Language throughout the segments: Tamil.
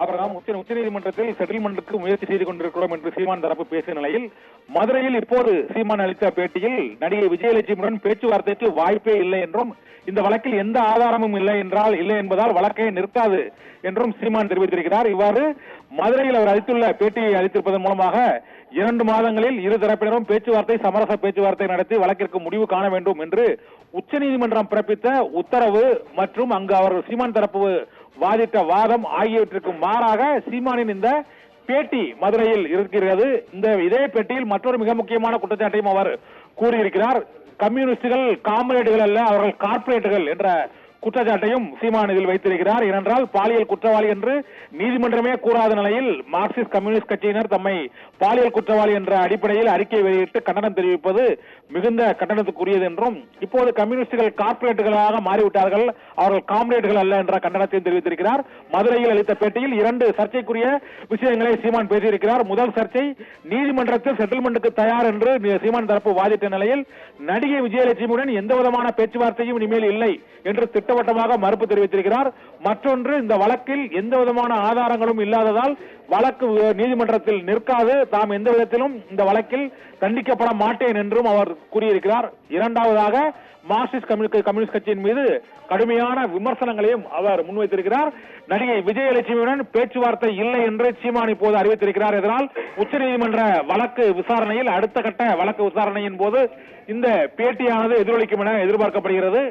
அப்புறம் உச்சநீதிமன்றத்தில் செட்டில்மெண்ட்டுக்கு முயற்சி செய்து கொண்டிருக்கிறோம் என்று சீமான் தரப்பு பேசிய நிலையில் மதுரையில் இப்போது சீமான் அளித்த பேட்டியில் நடிகை விஜயலட்சுமியுடன் பேச்சுவார்த்தைக்கு வாய்ப்பே இல்லை என்றும் இந்த வழக்கில் எந்த ஆதாரமும் இல்லை என்பதால் வழக்கை நிற்காது என்றும் சீமான் தெரிவித்திருக்கிறார். இவ்வாறு மதுரையில் அவர் அளித்துள்ள பேட்டியை அளித்திருப்பதன் மூலமாக 2 மாதங்களில் இரு தரப்பினரும் சமரச பேச்சுவார்த்தை நடத்தி வழக்கிற்கு முடிவு காண வேண்டும் என்று உச்சநீதிமன்றம் பிறப்பித்த உத்தரவு மற்றும் அங்கு அவர் சீமான் தரப்பு வாதிட்ட வாதம் ஆகியவற்றிற்கு மாறாக சீமானின் இந்த பேட்டி மதுரையில் இருக்கிறது. இதே பேட்டியில் மற்றொரு மிக முக்கியமான குற்றச்சாட்டையும் அவர் கூறியிருக்கிறார். கம்யூனிஸ்டுகள் காம்ரேடுகள் அல்ல, அவர்கள் கார்ப்பரேட்டுகள் என்ற குற்றச்சாட்டையும் சீமான் இதில் வைத்திருக்கிறார். ஏனென்றால் பாலியல் குற்றவாளி என்று நீதிமன்றமே கூறாத நிலையில் மார்க்சிஸ்ட் கம்யூனிஸ்ட் கட்சியினர் தம்மை பாலியல் குற்றவாளி என்ற அடிப்படையில் அறிக்கை வெளியிட்டு கண்டனம் தெரிவிப்பது மிகுந்த கண்டனத்துக்குரியது என்றும் இப்போது கம்யூனிஸ்டுகள் கார்ப்பரேட்டுகளாக மாறிவிட்டார்கள், அவர்கள் காம்ரேடுகள் அல்ல என்ற கண்டனத்தையும் தெரிவித்திருக்கிறார். மதுரையில் அளித்த பேட்டியில் 2 சர்ச்சைக்குரிய விஷயங்களை சீமான் பேசியிருக்கிறார். முதல் சர்ச்சை, நீதிமன்றத்தில் செட்டில்மெண்ட்டுக்கு தயார் என்று சீமான் தரப்பு வாதிட்ட நிலையில் நடிகை விஜயலட்சுமியுடன் எந்த விதமான பேச்சுவார்த்தையும் இனிமேல் இல்லை என்று திட்டவட்டமாக மறுப்பு தெரிவித்திருக்கிறார். மற்றொன்று, இந்த வழக்கில் எந்த விதமான ஆதாரங்களும் இல்லாததால் வழக்கு நீதிமன்றத்தில் நிற்காது, தாம் எந்த விதத்திலும் இந்த வழக்கில் தண்டிக்கப்பட மாட்டேன் என்றும் அவர் கூறியிருக்கிறார். இரண்டாவதாக, மார்க்சிஸ்ட் கம்யூனிஸ்ட் கட்சியின் மீது கடுமையான விமர்சனங்களையும் அவர் முன்வைத்திருக்கிறார். நடிகை விஜயலட்சுமியுடன் பேச்சுவார்த்தை இல்லை என்று சீமான் இப்போது அறிவித்திருக்கிறார். இதனால் உச்சநீதிமன்ற வழக்கு விசாரணையில் அடுத்த கட்ட வழக்கு விசாரணையின் போது இந்த பேட்டியானது எதிரொலிக்கும் என எதிர்பார்க்கப்படுகிறது.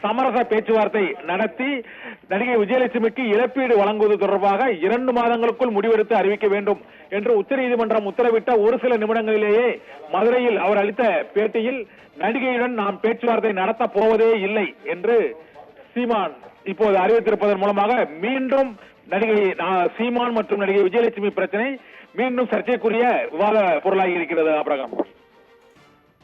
சமரச பேச்சுவார்த்தை நடத்தி நடிகை விஜயலட்சுமிக்கு இழப்பீடு வழங்குவது தொடர்பாக 2 மாதங்களுக்குள் முடிவெடுத்து அறிவிக்க வேண்டும் என்று உச்சநீதிமன்றம் உத்தரவிட்ட ஒரு சில நிமிடங்களிலேயே மதுரையில் அவர் அளித்த பேட்டியில் நடிகையுடன் நாம் பேச்சுவார்த்தை நடத்த போவதே இல்லை என்று சீமான் இப்போது அறிவித்திருப்பதன் மூலமாக மீண்டும் நடிகை சீமான் மற்றும் நடிகை விஜயலட்சுமி பிரச்சனை மீண்டும் சர்ச்சைக்குரிய விவாத பொருளாகி இருக்கிறது. அப்ரகாம்.